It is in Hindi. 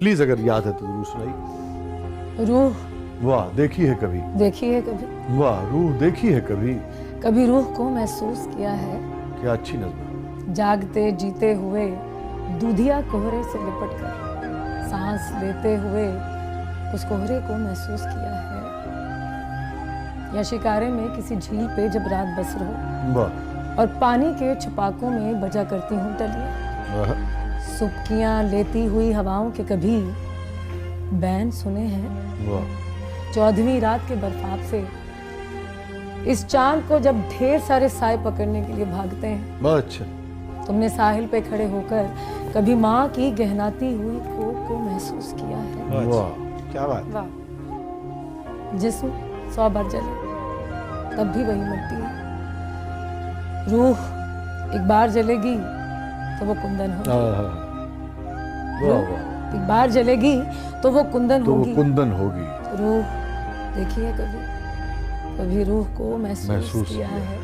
प्लीज अगर याद है तो जरूर सुनाइए। रूह वाह, देखी है कभी, देखी है कभी, वाह रूह देखी है कभी, कभी रूह को महसूस किया है, क्या अच्छी नज़्म। जागते जीते हुए दूधिया कोहरे से लिपट कर सांस लेते हुए उस कोहरे को महसूस किया है, या शिकारे में किसी झील पे जब रात बसर हो वाह और पानी के छपाकों में बजा करती हूँ टलियां, वाह सुबकियाँ लेती हुई हवाओं के कभी बैन सुने हैं। वाह 14वीं रात के बर्फाब से इस चांद को जब ढेर सारे साए पकड़ने के लिए भागते हैं, बहुत अच्छा। तुमने साहिल पे खड़े होकर कभी माँ की गहनाती हुई कोख को महसूस किया है। वाह क्या बात। वाह, जिस्म 100 बार जले तब भी वही मरती है, रूह एक बार जलेगी तो वो कुंदन होगी, वाह वाह, एक बार जलेगी तो वो कुंदन तो वो होगी। कुंदन होगी। रूह देखी है कभी, कभी रूह को महसूस किया है।